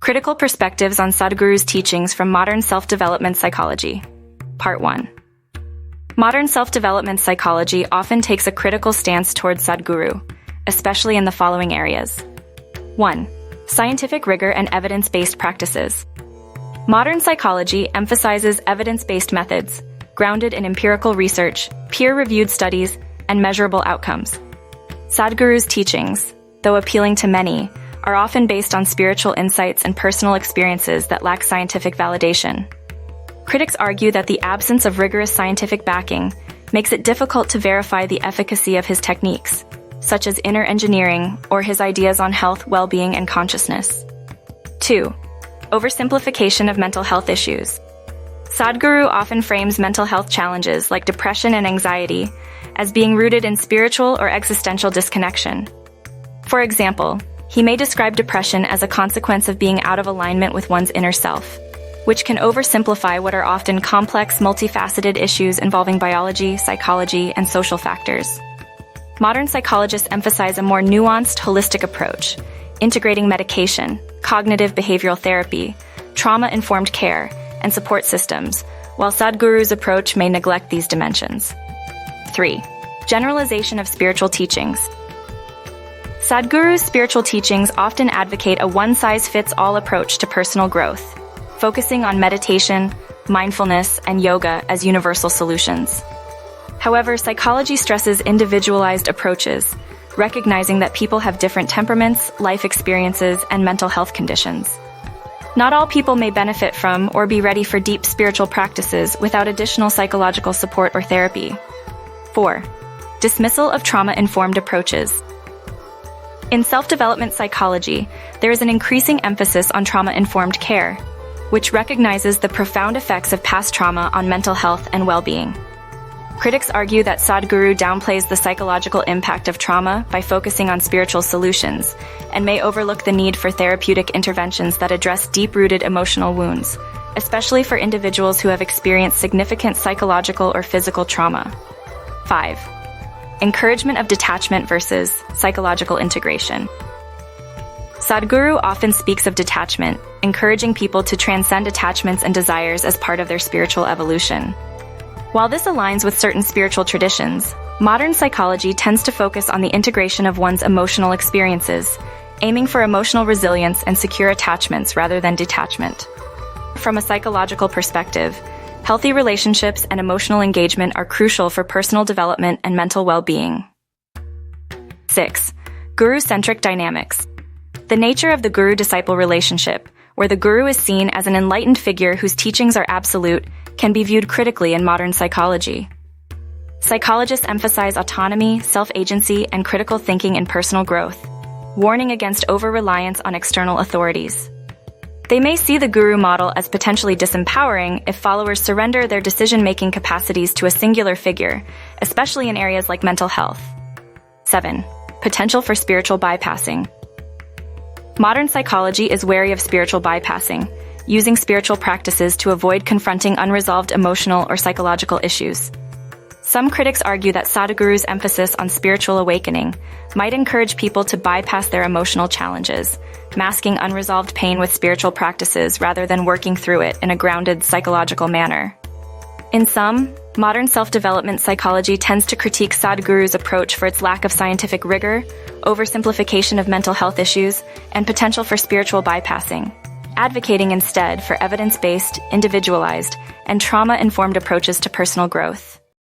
Critical Perspectives on Sadhguru's Teachings from Modern Self-Development Psychology. Part 1. Modern self-development psychology often takes a critical stance towards Sadhguru, especially in the following areas. 1. Scientific rigor and evidence-based practices. Modern psychology emphasizes evidence-based methods, grounded in empirical research, peer-reviewed studies, and measurable outcomes. Sadhguru's teachings, though appealing to many, are often based on spiritual insights and personal experiences that lack scientific validation. Critics argue that the absence of rigorous scientific backing makes it difficult to verify the efficacy of his techniques, such as inner engineering or his ideas on health, well-being, and consciousness. 2. Oversimplification of mental health issues. Sadhguru often frames mental health challenges like depression and anxiety as being rooted in spiritual or existential disconnection. For example, he may describe depression as a consequence of being out of alignment with one's inner self, which can oversimplify what are often complex, multifaceted issues involving biology, psychology, and social factors. Modern psychologists emphasize a more nuanced, holistic approach, integrating medication, cognitive behavioral therapy, trauma-informed care, and support systems, while Sadhguru's approach may neglect these dimensions. 3. Generalization of spiritual teachings. Sadhguru's spiritual teachings often advocate a one-size-fits-all approach to personal growth, focusing on meditation, mindfulness, and yoga as universal solutions. However, psychology stresses individualized approaches, recognizing that people have different temperaments, life experiences, and mental health conditions. Not all people may benefit from or be ready for deep spiritual practices without additional psychological support or therapy. 4. Dismissal of trauma-informed approaches. In self-development psychology, there is an increasing emphasis on trauma-informed care, which recognizes the profound effects of past trauma on mental health and well-being. Critics argue that Sadhguru downplays the psychological impact of trauma by focusing on spiritual solutions, and may overlook the need for therapeutic interventions that address deep-rooted emotional wounds, especially for individuals who have experienced significant psychological or physical trauma. 5. Encouragement of detachment versus psychological integration. Sadhguru often speaks of detachment, encouraging people to transcend attachments and desires as part of their spiritual evolution. While this aligns with certain spiritual traditions, modern psychology tends to focus on the integration of one's emotional experiences, aiming for emotional resilience and secure attachments rather than detachment. From a psychological perspective, healthy relationships and emotional engagement are crucial for personal development and mental well-being. 6. Guru-centric dynamics. The nature of the guru-disciple relationship, where the guru is seen as an enlightened figure whose teachings are absolute, can be viewed critically in modern psychology. Psychologists emphasize autonomy, self-agency, and critical thinking in personal growth, warning against over-reliance on external authorities. They may see the guru model as potentially disempowering if followers surrender their decision-making capacities to a singular figure, especially in areas like mental health. 7. Potential for spiritual bypassing. Modern psychology is wary of spiritual bypassing, using spiritual practices to avoid confronting unresolved emotional or psychological issues. Some critics argue that Sadhguru's emphasis on spiritual awakening might encourage people to bypass their emotional challenges, masking unresolved pain with spiritual practices rather than working through it in a grounded psychological manner. In sum, modern self-development psychology tends to critique Sadhguru's approach for its lack of scientific rigor, oversimplification of mental health issues, and potential for spiritual bypassing, advocating instead for evidence-based, individualized, and trauma-informed approaches to personal growth.